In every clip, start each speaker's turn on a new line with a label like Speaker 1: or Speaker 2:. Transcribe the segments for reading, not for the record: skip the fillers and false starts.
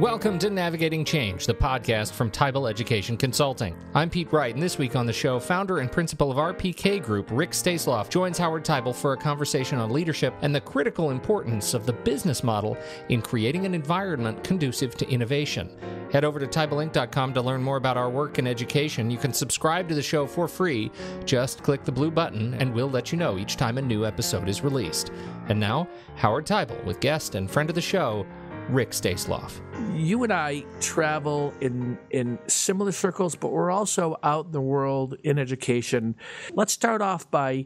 Speaker 1: Welcome to Navigating Change, the podcast from Teibel Education Consulting. I'm Pete Wright, and this week on the show, founder and principal of RPkGROUP, Rick Staisloff, joins Howard Teibel for a conversation on leadership and the critical importance of the business model in creating an environment conducive to innovation. Head over to TeibelInc.com to learn more about our work in education. You can subscribe to the show for free. Just click the blue button, and we'll let you know each time a new episode is released. And now, Howard Teibel with guest and friend of the show, Rick Staisloff.
Speaker 2: You and I travel in similar circles, but we're also out in the world in education. Let's start off by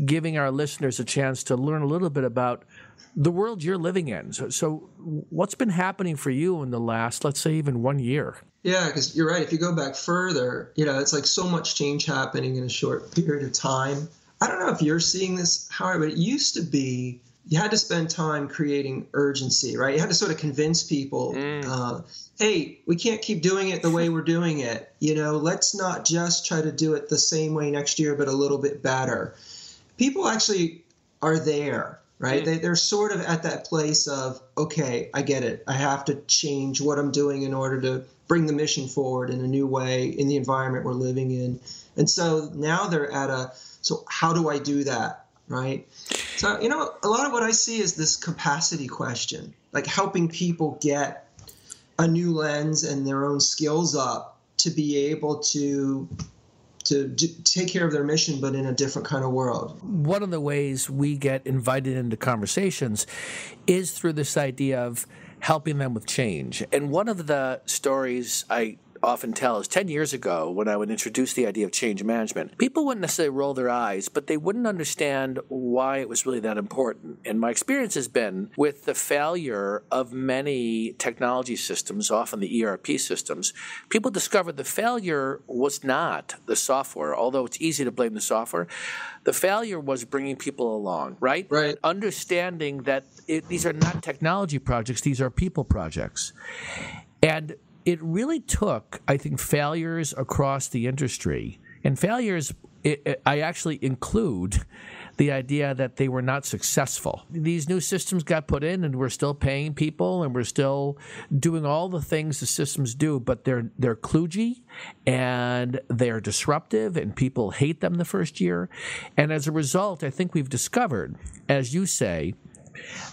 Speaker 2: giving our listeners a chance to learn a little bit about the world you're living in. So what's been happening for you in the last, let's say, even 1 year?
Speaker 3: Yeah, because you're right. If you go back further, it's like so much change happening in a short period of time. I don't know if you're seeing this, Howard, but it used to be you had to spend time creating urgency, right? You had to sort of convince people, hey, we can't keep doing it the way we're doing it. Let's not just try to do it the same way next year, but a little bit better. People actually are there, right? They're sort of at that place of, okay, I get it. I have to change what I'm doing in order to bring the mission forward in a new way in the environment we're living in. And so now they're at so how do I do that? Right. So, a lot of what I see is this capacity question, like helping people get a new lens and their own skills up to be able to take care of their mission, but in a different kind of world.
Speaker 2: One of the ways we get invited into conversations is through this idea of helping them with change. And one of the stories I often tell is 10 years ago when I would introduce the idea of change management. People wouldn't necessarily roll their eyes, but they wouldn't understand why it was really that important. And my experience has been with the failure of many technology systems, often the ERP systems, people discovered the failure was not the software, although it's easy to blame the software. The failure was bringing people along, right?
Speaker 3: Right.
Speaker 2: Understanding that these are not technology projects, these are people projects. And it really took, I think, failures across the industry. And failures, I actually include the idea that they were not successful. These new systems got put in, and we're still paying people, and we're still doing all the things the systems do, but they're kludgy, and they're disruptive, and people hate them the first year. And as a result, I think we've discovered, as you say,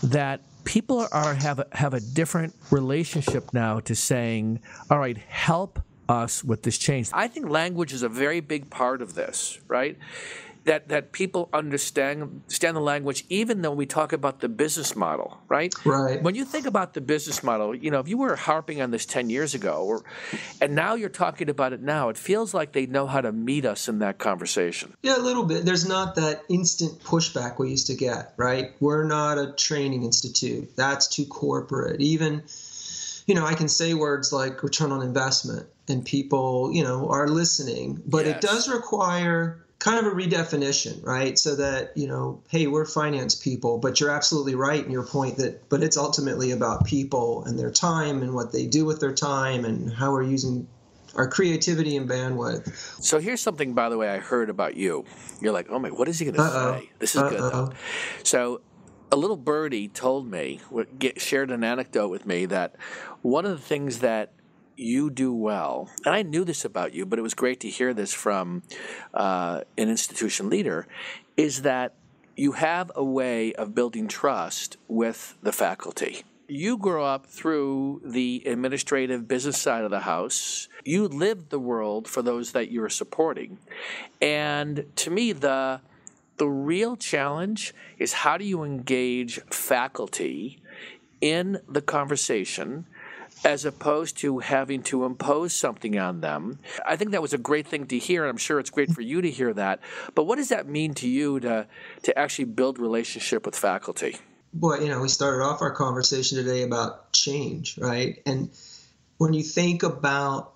Speaker 2: that people have a different relationship now to saying, all right, help us with this change. I think language is a very big part of this, right? That people understand the language, even though we talk about the business model, right?
Speaker 3: Right.
Speaker 2: When you think about the business model, if you were harping on this 10 years ago, and now you're talking about it now, it feels like they know how to meet us in that conversation.
Speaker 3: Yeah, a little bit. There's not that instant pushback we used to get, right? We're not a training institute. That's too corporate. Even, I can say words like return on investment, and people, are listening. But
Speaker 2: Yes.
Speaker 3: It does require kind of a redefinition, right? So that, hey, we're finance people, but you're absolutely right in your point but it's ultimately about people and their time and what they do with their time and how we're using our creativity and bandwidth.
Speaker 2: So here's something, by the way, I heard about you. You're like, oh my, what is he going to say? This is good, though. So a little birdie told me, shared an anecdote with me that one of the things that you do well, and I knew this about you, but it was great to hear this from an institution leader, is that you have a way of building trust with the faculty. You grew up through the administrative business side of the house. You lived the world for those that you were supporting. And to me, the real challenge is how do you engage faculty in the conversation as opposed to having to impose something on them. I think that was a great thing to hear, and I'm sure it's great for you to hear that. But what does that mean to you to actually build relationship with faculty?
Speaker 3: Boy, we started off our conversation today about change, right? And when you think about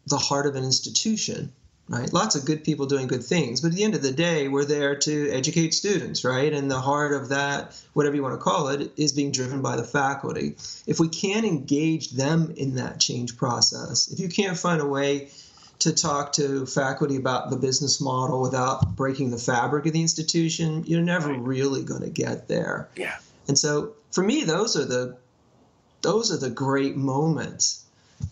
Speaker 3: the heart of an institution, right? Lots of good people doing good things, but at the end of the day, we're there to educate students, right? And the heart of that, whatever you want to call it, is being driven by the faculty. If we can't engage them in that change process, if you can't find a way to talk to faculty about the business model without breaking the fabric of the institution, you're never really going to get there.
Speaker 2: Yeah.
Speaker 3: And so for me, those are the those are the great moments.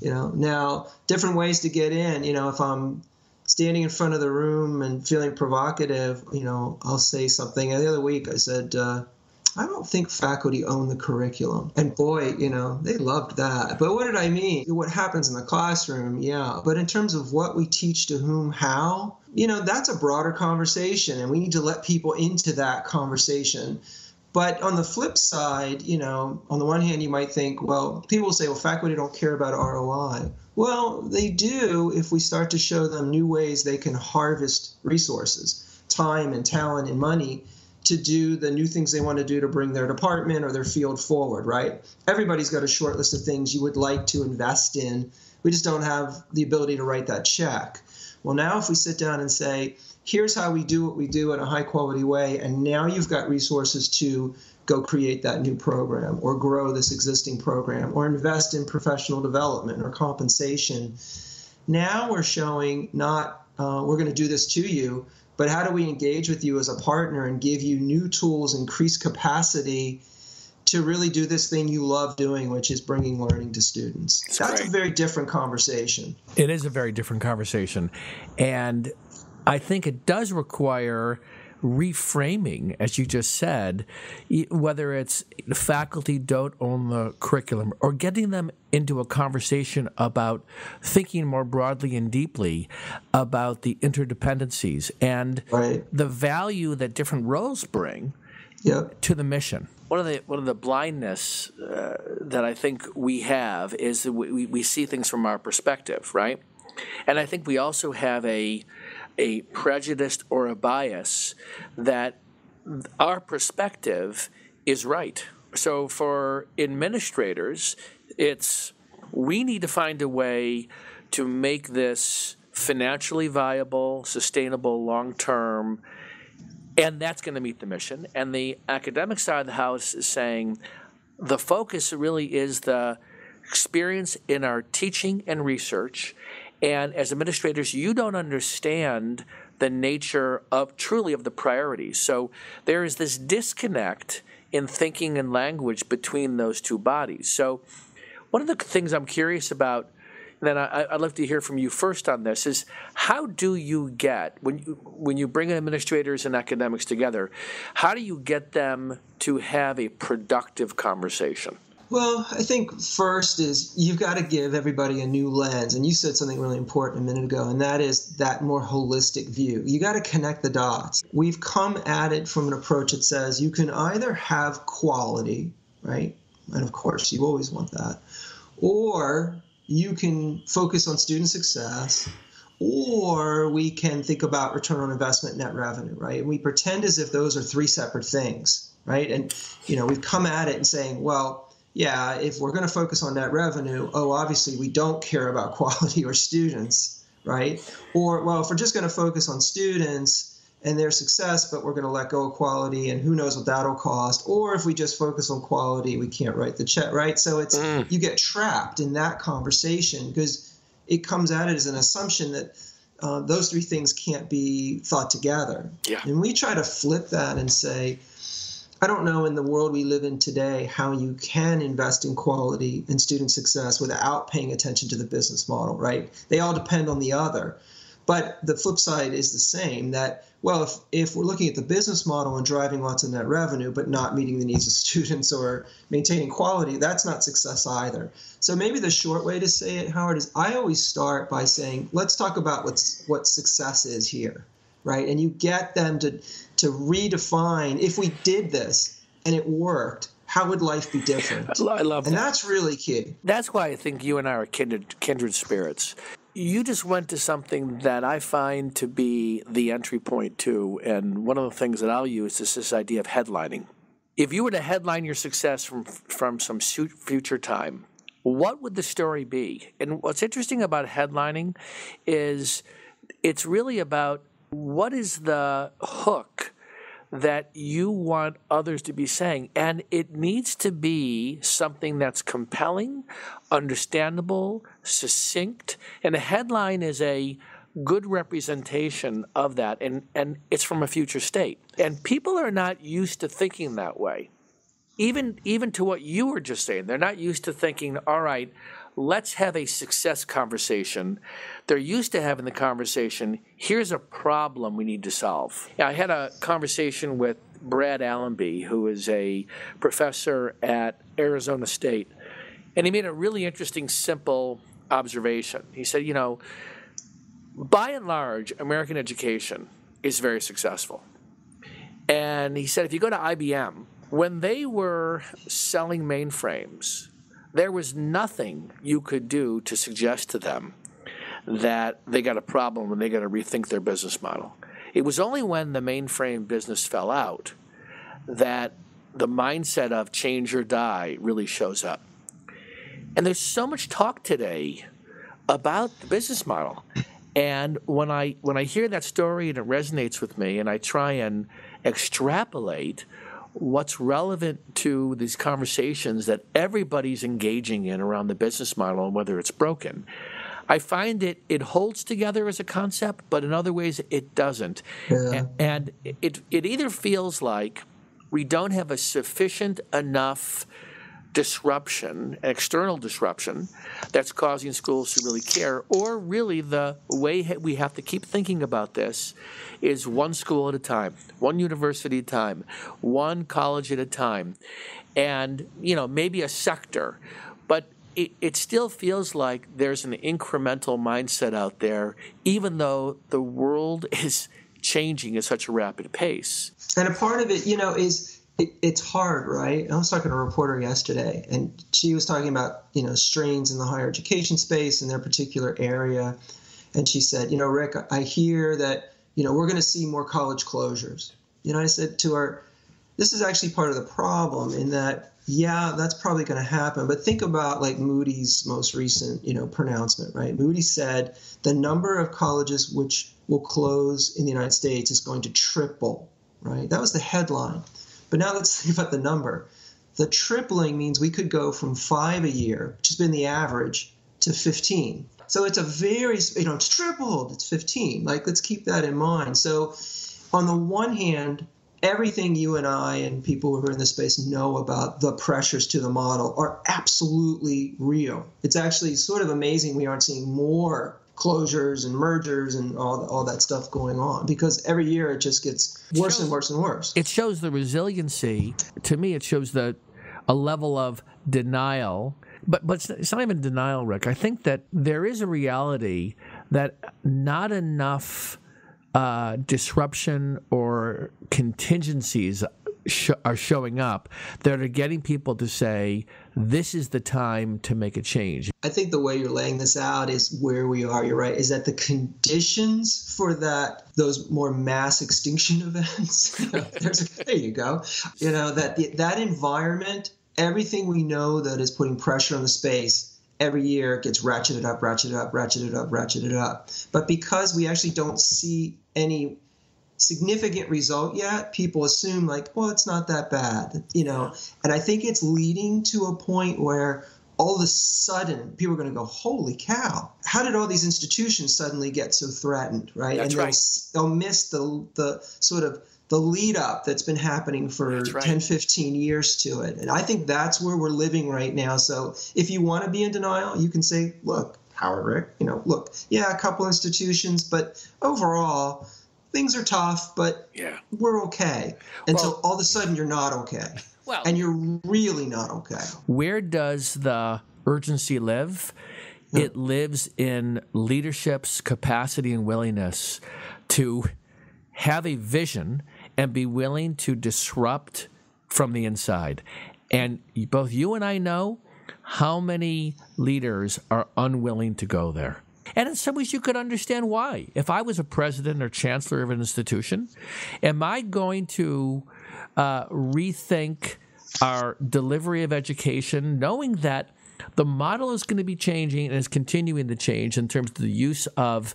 Speaker 3: Now different ways to get in. If I'm standing in front of the room and feeling provocative, I'll say something. And the other week I said, I don't think faculty own the curriculum. And boy, they loved that. But what did I mean? What happens in the classroom, yeah. But in terms of what we teach to whom, how, that's a broader conversation. And we need to let people into that conversation. But on the flip side, on the one hand, you might think, well, people will say, well, faculty don't care about ROI. Well, they do if we start to show them new ways they can harvest resources, time and talent and money to do the new things they want to do to bring their department or their field forward, right? Everybody's got a short list of things you would like to invest in. We just don't have the ability to write that check. Well, now if we sit down and say, here's how we do what we do in a high-quality way, and now you've got resources to go create that new program or grow this existing program or invest in professional development or compensation. Now we're showing not we're going to do this to you, but how do we engage with you as a partner and give you new tools, increase capacity to really do this thing you love doing, which is bringing learning to students. That's a very different conversation.
Speaker 4: It is a very different conversation. And I think it does require reframing, as you just said, whether it's the faculty don't own the curriculum or getting them into a conversation about thinking more broadly and deeply about the interdependencies and the value that different roles bring to the mission.
Speaker 2: One of the blindness that I think we have is that we see things from our perspective, right? And I think we also have a prejudice or a bias that our perspective is right. So for administrators, we need to find a way to make this financially viable, sustainable, long-term, and that's going to meet the mission. And the academic side of the house is saying the focus really is the experience in our teaching and research. And as administrators, you don't understand the nature of the priorities. So there is this disconnect in thinking and language between those two bodies. So one of the things I'm curious about, and then I'd love to hear from you first on this, is how do you get, when you bring administrators and academics together, how do you get them to have a productive conversation?
Speaker 3: Well, I think first is you've got to give everybody a new lens. And you said something really important a minute ago, and that is that more holistic view. You got to connect the dots. We've come at it from an approach that says you can either have quality, right? And of course, you always want that. Or you can focus on student success, or we can think about return on investment, net revenue, right? And we pretend as if those are three separate things, right? And, we've come at it and saying, well, yeah, if we're going to focus on net revenue, obviously we don't care about quality or students, right? Or, well, if we're just going to focus on students and their success, but we're going to let go of quality and who knows what that'll cost. Or if we just focus on quality, we can't write the check, right? So you get trapped in that conversation because it comes at it as an assumption that those three things can't be thought together. Yeah. And we try to flip that and say, I don't know in the world we live in today how you can invest in quality and student success without paying attention to the business model, right? They all depend on the other. But the flip side is the same, that, well, if we're looking at the business model and driving lots of net revenue but not meeting the needs of students or maintaining quality, that's not success either. So maybe the short way to say it, Howard, is I always start by saying, let's talk about what success is here. Right, and you get them to redefine, if we did this and it worked, how would life be different?
Speaker 2: I love that.
Speaker 3: And that's really key.
Speaker 2: That's why I think you and I are kindred spirits. You just went to something that I find to be the entry point to, and one of the things that I'll use is this idea of headlining. If you were to headline your success from some future time, what would the story be? And what's interesting about headlining is it's really about what is the hook that you want others to be saying? And it needs to be something that's compelling, understandable, succinct. And a headline is a good representation of that. And it's from a future state. And people are not used to thinking that way. even to what you were just saying, they're not used to thinking, all right, let's have a success conversation. They're used to having the conversation, here's a problem we need to solve. I had a conversation with Brad Allenby, who is a professor at Arizona State, and he made a really interesting, simple observation. He said, by and large, American education is very successful. And he said, if you go to IBM, when they were selling mainframes, there was nothing you could do to suggest to them that they got a problem and they got to rethink their business model. It was only when the mainframe business fell out that the mindset of change or die really shows up. And there's so much talk today about the business model. And when I hear that story and it resonates with me, and I try and extrapolate what's relevant to these conversations that everybody's engaging in around the business model and whether it's broken, I find it holds together as a concept, but in other ways it doesn't. Yeah. And it either feels like we don't have a sufficient enough disruption, external disruption, that's causing schools to really care, or really the way we have to keep thinking about this is one school at a time, one university at a time, one college at a time, and maybe a sector. But it still feels like there's an incremental mindset out there, even though the world is changing at such a rapid pace.
Speaker 3: And a part of it, is it's hard, right? I was talking to a reporter yesterday, and she was talking about, strains in the higher education space in their particular area. And she said, Rick, I hear that, we're going to see more college closures. I said to her, this is actually part of the problem in that, yeah, that's probably going to happen. But think about like Moody's most recent, pronouncement, right? Moody's said the number of colleges which will close in the United States is going to triple, right? That was the headline. But now let's think about the number. The tripling means we could go from 5 a year, which has been the average, to 15. So it's a very, it's tripled, it's 15. Like, let's keep that in mind. So on the one hand, everything you and I and people who are in this space know about the pressures to the model are absolutely real. It's actually sort of amazing we aren't seeing more closures and mergers and all that stuff going on, because every year it just gets worse and worse and worse.
Speaker 4: It shows the resiliency. To me, it shows a level of denial. But it's not even denial, Rick. I think that there is a reality that not enough disruption or contingencies are showing up that are getting people to say, this is the time to make a change.
Speaker 3: I think the way you're laying this out is where we are. You're right. Is that the conditions for those more mass extinction events? There you go. That environment, everything we know that is putting pressure on the space, every year it gets ratcheted up, ratcheted up, ratcheted up, ratcheted up. But because we actually don't see any significant result yet, people assume like, well, it's not that bad, and I think it's leading to a point where all of a sudden people are going to go, holy cow, how did all these institutions suddenly get so threatened, right?
Speaker 2: That's
Speaker 3: and
Speaker 2: right.
Speaker 3: They'll miss the sort of the lead up that's been happening for 10, 15 years to it. And I think that's where we're living right now. So if you want to be in denial, you can say, look, Howard, Rick, look, yeah, a couple institutions, but overall things are tough, but we're okay. Until all of a sudden you're not okay. Well, and you're really not okay.
Speaker 4: Where does the urgency live? Yeah. It lives in leadership's capacity and willingness to have a vision and be willing to disrupt from the inside. And both you and I know how many leaders are unwilling to go there. And in some ways, you could understand why. If I was a president or chancellor of an institution, am I going to rethink our delivery of education, knowing that the model is going to be changing and is continuing to change in terms of the use of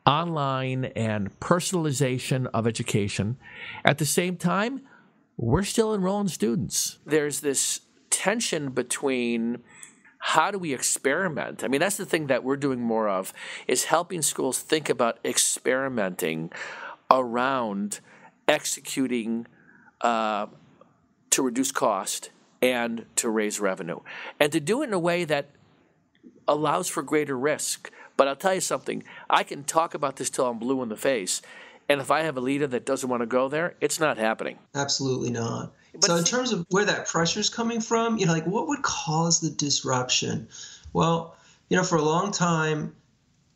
Speaker 4: online and personalization of education? At the same time, we're still enrolling students.
Speaker 2: There's this tension between how do we experiment? I mean, that's the thing that we're doing more of, is helping schools think about experimenting around executing to reduce cost and to raise revenue. And to do it in a way that allows for greater risk. But I'll tell you something, I can talk about this till I'm blue in the face, and if I have a leader that doesn't want to go there, it's not happening.
Speaker 3: Absolutely not.
Speaker 2: But
Speaker 3: so in terms of where that pressure is coming from, like what would cause the disruption? Well, for a long time,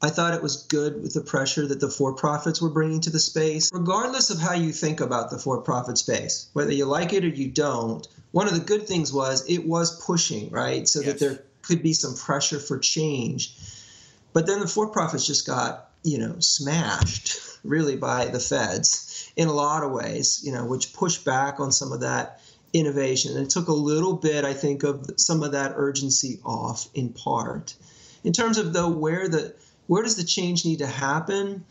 Speaker 3: I thought it was good with the pressure that the for-profits were bringing to the space. Regardless of how you think about the for-profit space, whether you like it or you don't, one of the good things was it was pushing, right? So that there could be some pressure for change. But then the for-profits just got, smashed really by the feds in a lot of ways, which pushed back on some of that innovation. And it took a little bit, I think, of some of that urgency off in part. In terms of, though, where does the change need to happen?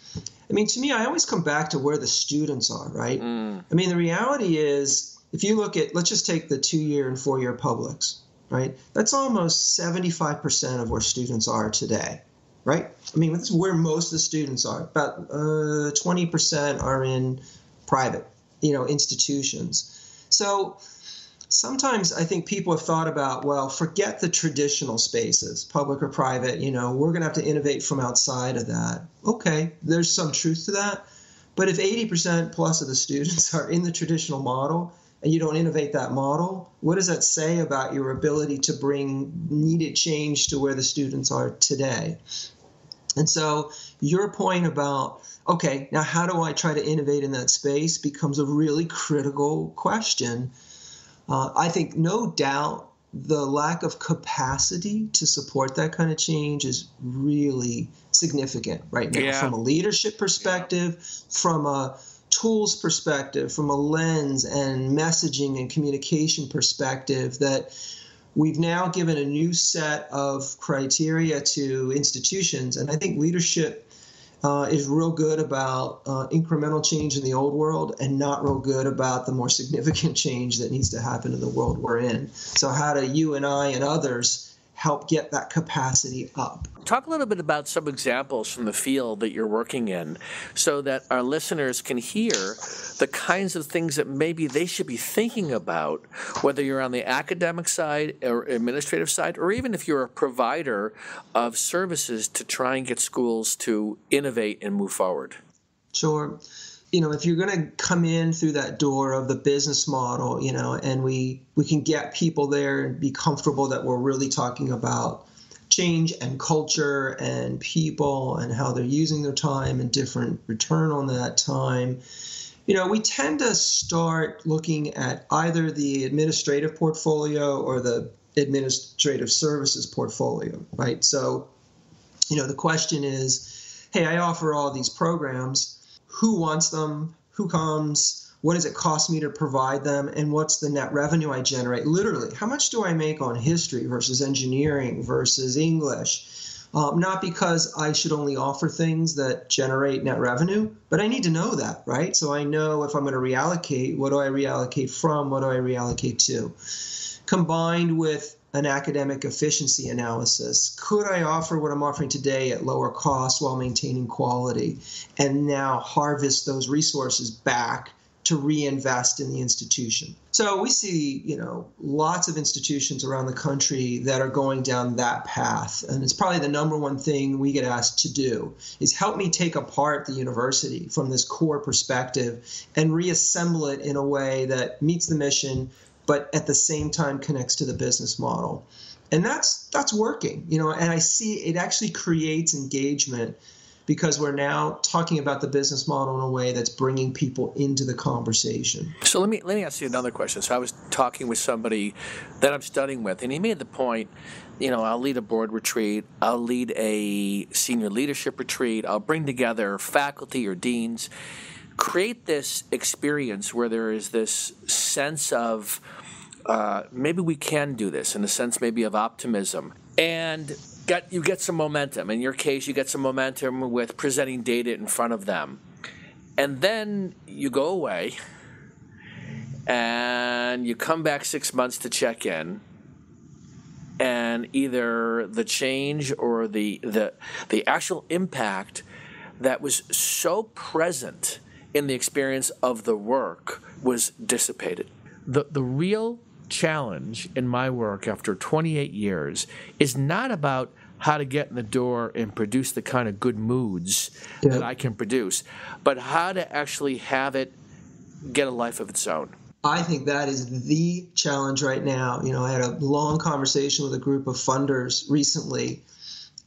Speaker 3: To me, I always come back to where the students are, right? The reality is, if you look at, let's just take the 2-year and 4-year publics, right? That's almost 75% of where students are today, right? That's where most of the students are. About 20% are in private, institutions. So sometimes I think people have thought about, well, forget the traditional spaces, public or private, we're going to have to innovate from outside of that. Okay, there's some truth to that. But if 80% plus of the students are in the traditional model and you don't innovate that model, what does that say about your ability to bring needed change to where the students are today? And so your point about, okay, now how do I try to innovate in that space becomes a really critical question. I think no doubt the lack of capacity to support that kind of change is really significant right now from a leadership perspective, from a tools perspective, from a lens and messaging and communication perspective, that we've now given a new set of criteria to institutions. And I think leadership is real good about incremental change in the old world and not real good about the more significant change that needs to happen in the world we're in. So how do you and I and others help get that capacity up?
Speaker 2: Talk a little bit about some examples from the field that you're working in so that our listeners can hear the kinds of things that maybe they should be thinking about, whether you're on the academic side or administrative side, or even if you're a provider of services to try and get schools to innovate and move forward.
Speaker 3: Sure. If you're going to come in through that door of the business model, and we can get people there and be comfortable that we're really talking about change and culture and people and how they're using their time and different return on that time, we tend to start looking at either the administrative portfolio or the administrative services portfolio, right? So, the question is, hey, I offer all these programs. Who wants them? Who comes? What does it cost me to provide them? And what's the net revenue I generate? Literally, how much do I make on history versus engineering versus English? Not because I should only offer things that generate net revenue, but I need to know that, right? So I know if I'm going to reallocate, what do I reallocate from? What do I reallocate to? Combined with an academic efficiency analysis. Could I offer what I'm offering today at lower cost while maintaining quality and now harvest those resources back to reinvest in the institution? So we see, lots of institutions around the country that are going down that path. And it's probably the number one thing we get asked to do is help me take apart the university from this core perspective and reassemble it in a way that meets the mission, but at the same time connects to the business model. And that's working, and I see it actually creates engagement because we're now talking about the business model in a way that's bringing people into the conversation.
Speaker 2: So let me ask you another question. So I was talking with somebody that I'm studying with, and he made the point, I'll lead a board retreat, I'll lead a senior leadership retreat, I'll bring together faculty or deans, create this experience where there is this sense of maybe we can do this, in a sense maybe of optimism. And you get some momentum. In your case, you get some momentum with presenting data in front of them. And then you go away and you come back 6 months to check in. And either the change or the actual impact that was so present in the experience of the work was dissipated. The real
Speaker 4: challenge in my work after 28 years is not about how to get in the door and produce the kind of good moods that I can produce, but how to actually have it get a life of its own.
Speaker 3: I think that is the challenge right now. I had a long conversation with a group of funders recently,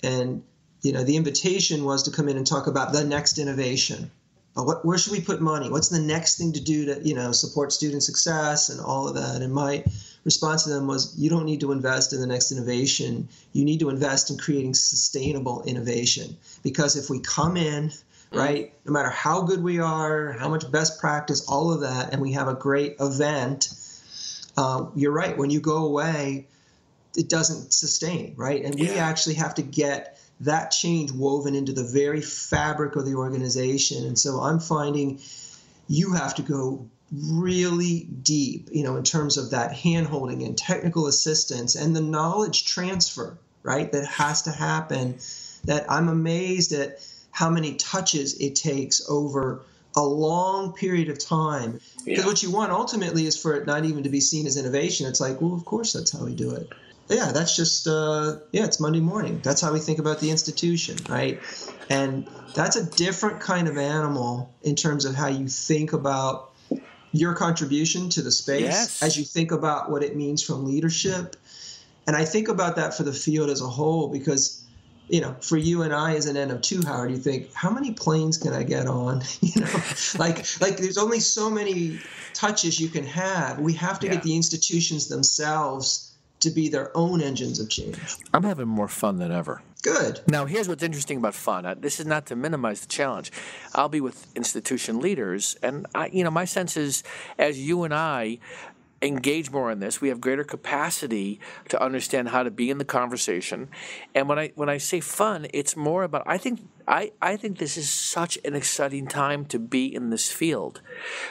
Speaker 3: and the invitation was to come in and talk about the next innovation. Where should we put money? What's the next thing to do to support student success and all of that? And my response to them was, you don't need to invest in the next innovation. You need to invest in creating sustainable innovation. Because if we come in, right, no matter how good we are, how much best practice, all of that, and we have a great event, you're right. When you go away, it doesn't sustain, right? And we actually have to get that change woven into the very fabric of the organization. And so I'm finding you have to go really deep, in terms of that hand-holding and technical assistance and the knowledge transfer, right, that has to happen, that I'm amazed at how many touches it takes over a long period of time. Because what you want ultimately is for it not even to be seen as innovation. It's like, well, of course, that's how we do it. Yeah, that's just, it's Monday morning. That's how we think about the institution, right? And that's a different kind of animal in terms of how you think about your contribution to the space, as you think about what it means from leadership. And I think about that for the field as a whole, because, for you and I as an N of 2, Howard, you think, how many planes can I get on? Like there's only so many touches you can have. We have to get the institutions themselves to be their own engines of change.
Speaker 2: I'm having more fun than ever.
Speaker 3: Good.
Speaker 2: Now, here's what's interesting about fun. This is not to minimize the challenge. I'll be with institution leaders, and my sense is, as you and I engage more in this, we have greater capacity to understand how to be in the conversation. And when I say fun, it's more about, I think this is such an exciting time to be in this field,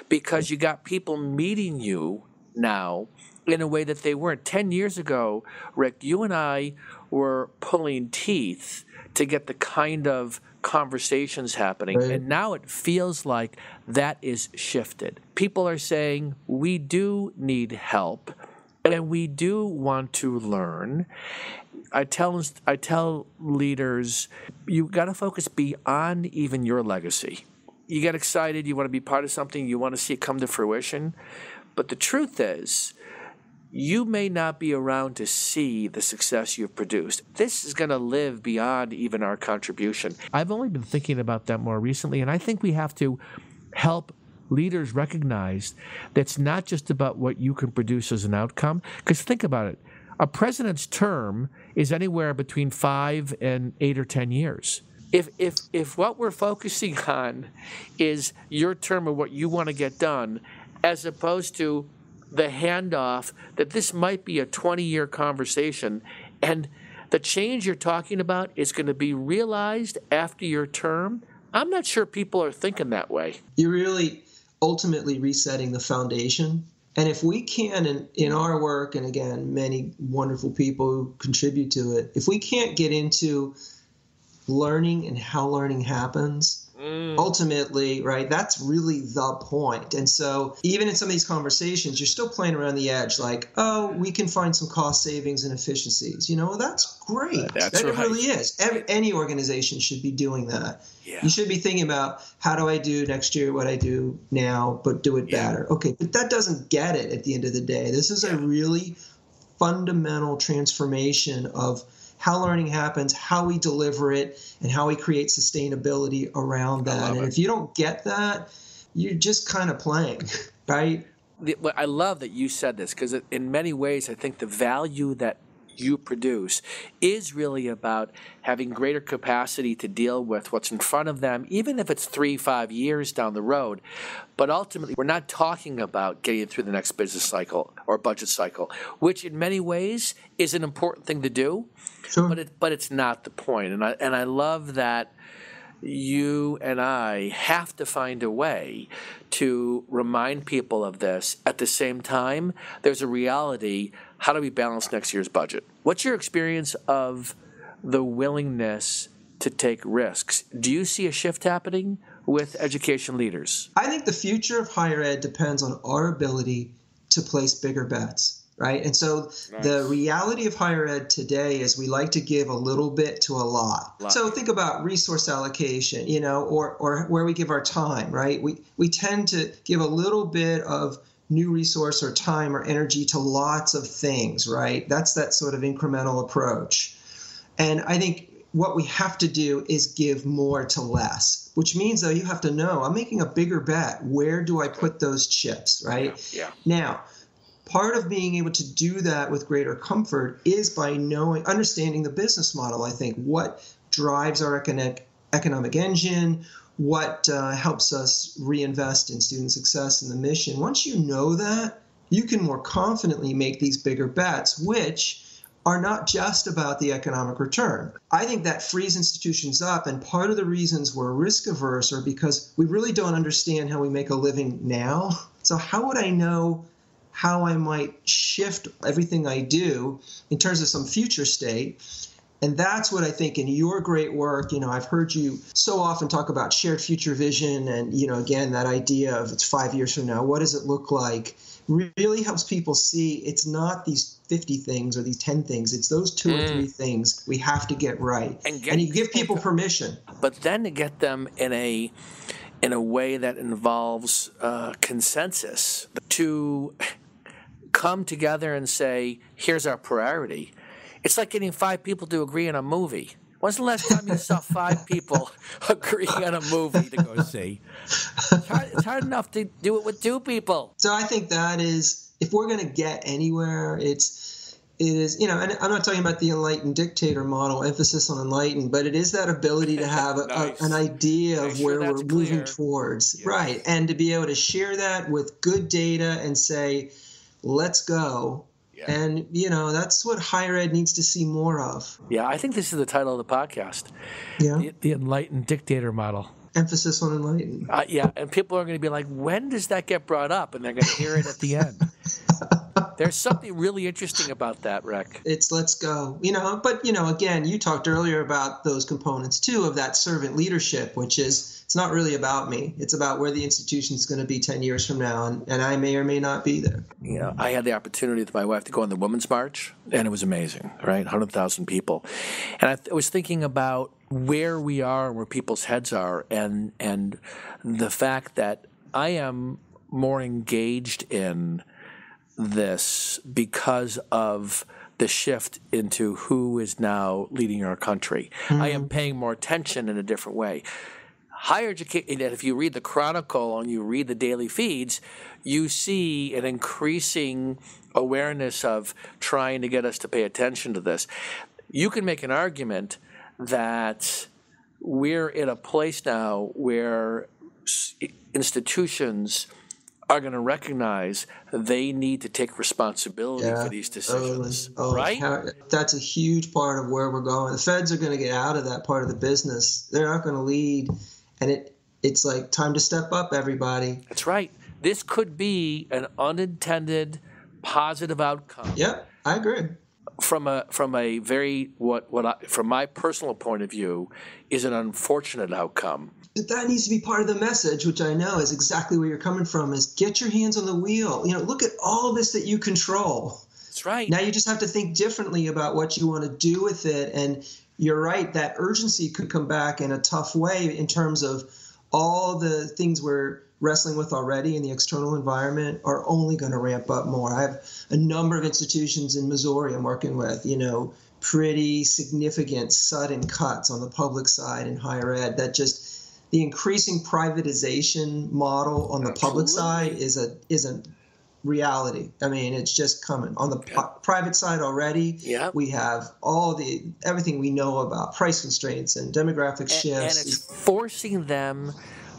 Speaker 2: because you got people meeting you now in a way that they weren't. 10 years ago, Rick, you and I were pulling teeth to get the kind of conversations happening. Right. And now it feels like that is shifted. People are saying, we do need help and we do want to learn. I tell leaders, you got to focus beyond even your legacy. You get excited, you want to be part of something, you want to see it come to fruition. But the truth is, you may not be around to see the success you've produced. This is going to live beyond even our contribution.
Speaker 4: I've only been thinking about that more recently, and I think we have to help leaders recognize that it's not just about what you can produce as an outcome. Because think about it. A president's term is anywhere between 5 and 8 or 10 years. If what we're focusing on is your term of what you want to get done, as opposed to the handoff that this might be a 20-year conversation, and the change you're talking about is going to be realized after your term, I'm not sure people are thinking that way.
Speaker 3: You're really ultimately resetting the foundation. And if we can, in our work, and again, many wonderful people who contribute to it, if we can't get into learning and how learning happens, ultimately, right, that's really the point. And so even in some of these conversations, you're still playing around the edge, like, oh, we can find some cost savings and efficiencies. That's great.
Speaker 2: That's
Speaker 3: that
Speaker 2: right.
Speaker 3: It really is. Any organization should be doing that. Yeah. You should be thinking about, how do I do next year what I do now, but do it better? Okay, but that doesn't get it at the end of the day. This is a really fundamental transformation of how learning happens, how we deliver it, and how we create sustainability around that. And if you don't get that, you're just kind of playing, right?
Speaker 2: I love that you said this, because in many ways I think the value that you produce is really about having greater capacity to deal with what's in front of them, even if it's 3-5 years down the road. But ultimately, we're not talking about getting through the next business cycle or budget cycle, which in many ways is an important thing to do.
Speaker 3: Sure.
Speaker 2: But it's not the point. And I love that you and I have to find a way to remind people of this. At the same time, there's a reality. How do we balance next year's budget? What's your experience of the willingness to take risks? Do you see a shift happening with education leaders?
Speaker 3: I think the future of higher ed depends on our ability to place bigger bets. right? And so the reality of higher ed today is we like to give a little bit to a lot. So think about resource allocation, or where we give our time, right? We tend to give a little bit of new resource or time or energy to lots of things, right? That's that sort of incremental approach. And I think what we have to do is give more to less, which means, though, you have to know, I'm making a bigger bet. Where do I put those chips, right?
Speaker 2: Yeah.
Speaker 3: Now, part of being able to do that with greater comfort is by understanding the business model, I think. What drives our economic engine? What helps us reinvest in student success and the mission? Once you know that, you can more confidently make these bigger bets, which are not just about the economic return. I think that frees institutions up, and part of the reasons we're risk averse are because we really don't understand how we make a living now. So how would I know how I might shift everything I do in terms of some future state? And that's what I think in your great work, I've heard you so often talk about shared future vision and, again, that idea of it's 5 years from now, what does it look like? Really helps people see it's not these 50 things or these 10 things. It's those 2 or 3 things we have to get right. And you give people permission.
Speaker 2: But then to get them in a way that involves consensus, to come together and say, here's our priority. It's like getting 5 people to agree on a movie. When's the last time you saw 5 people agreeing on a movie to go see? It's hard enough to do it with 2 people.
Speaker 3: So I think that is, if we're going to get anywhere, it is, and I'm not talking about the enlightened dictator model, emphasis on enlightened, but it is that ability to have an idea of where we're moving towards. Yes. Right. And to be able to share that with good data and say, let's go. Yeah. And, that's what higher ed needs to see more of.
Speaker 2: Yeah, I think this is the title of the podcast.
Speaker 3: Yeah.
Speaker 4: The enlightened dictator model.
Speaker 3: Emphasis on enlightened.
Speaker 2: Yeah, and people are going to be like, when does that get brought up? And they're going to hear it at the end. There's something really interesting about that, Rick.
Speaker 3: It's let's go. But, again, you talked earlier about those components, too, of that servant leadership, which is, it's not really about me. It's about where the institution's going to be 10 years from now, and I may or may not be there.
Speaker 2: I had the opportunity with my wife to go on the Women's March, and it was amazing, right? 100,000 people. And I was thinking about where we are and where people's heads are, and the fact that I am more engaged in this because of the shift into who is now leading our country. Mm-hmm. I am paying more attention in a different way. Higher education, and if you read the Chronicle and you read the daily feeds, you see an increasing awareness of trying to get us to pay attention to this. You can make an argument that we're in a place now where institutions are going to recognize they need to take responsibility for these decisions, right?
Speaker 3: That's a huge part of where we're going. The feds are going to get out of that part of the business. They're not going to lead, and it's like time to step up, everybody.
Speaker 2: That's right. This could be an unintended positive outcome.
Speaker 3: Yeah, I agree.
Speaker 2: From a very from my personal point of view, is an unfortunate outcome.
Speaker 3: But that needs to be part of the message, which I know is exactly where you're coming from, is get your hands on the wheel. Look at all this that you control.
Speaker 2: That's right.
Speaker 3: Now you just have to think differently about what you want to do with it. And you're right, that urgency could come back in a tough way in terms of all the things we're wrestling with already in the external environment are only going to ramp up more. I have a number of institutions in Missouri I'm working with, pretty significant sudden cuts on the public side in higher ed. That just the increasing privatization model on the public side is a reality. I mean, it's just coming. On the private side already, we have everything we know about price constraints and demographic shifts.
Speaker 2: And it's forcing them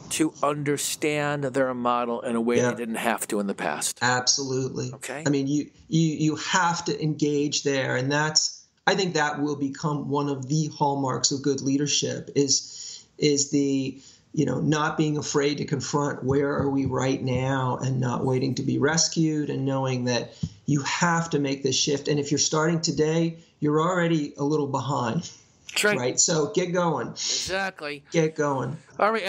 Speaker 2: to understand their model in a way they didn't have to in the past.
Speaker 3: Absolutely.
Speaker 2: Okay.
Speaker 3: I mean, you have to engage there, and I think that will become one of the hallmarks of good leadership is the not being afraid to confront where are we right now and not waiting to be rescued, and knowing that you have to make this shift. And if you're starting today, you're already a little behind. right? So get going.
Speaker 2: Exactly.
Speaker 3: Get going.
Speaker 2: All right.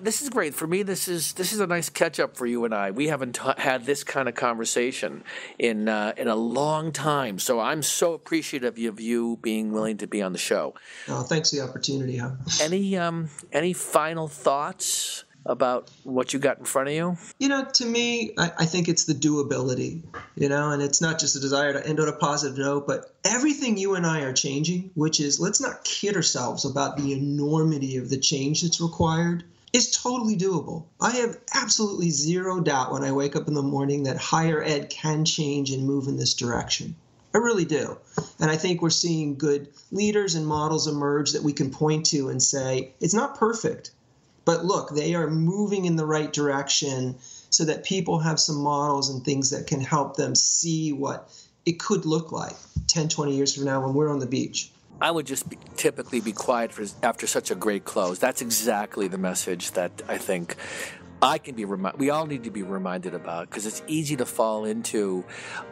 Speaker 2: This is great for me. This is a nice catch up for you and I. We haven't had this kind of conversation in a long time. So I'm so appreciative of you being willing to be on the show.
Speaker 3: Oh, thanks for the opportunity, huh?
Speaker 2: Any final thoughts about what you got in front of you?
Speaker 3: To me, I think it's the doability, and it's not just a desire to end on a positive note, but everything you and I are changing, which is, let's not kid ourselves about the enormity of the change that's required, is totally doable. I have absolutely zero doubt when I wake up in the morning that higher ed can change and move in this direction. I really do. And I think we're seeing good leaders and models emerge that we can point to and say, it's not perfect, but look, they are moving in the right direction so that people have some models and things that can help them see what it could look like 10, 20 years from now when we're on the beach.
Speaker 2: I would just typically be quiet after such a great close. That's exactly the message that I think we all need to be reminded about, because it's easy to fall into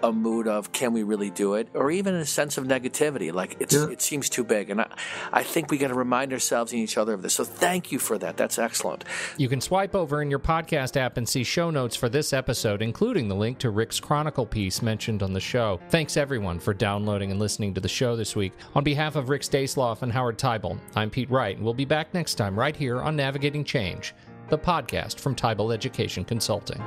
Speaker 2: a mood of, can we really do it? Or even a sense of negativity, like it seems too big. And I think we got to remind ourselves and each other of this. So thank you for that. That's excellent.
Speaker 1: You can swipe over in your podcast app and see show notes for this episode, including the link to Rick's Chronicle piece mentioned on the show. Thanks everyone for downloading and listening to the show this week. On behalf of Rick Staisloff and Howard Teibel, I'm Pete Wright, and we'll be back next time right here on Navigating Change, the podcast from Teibel Education Consulting.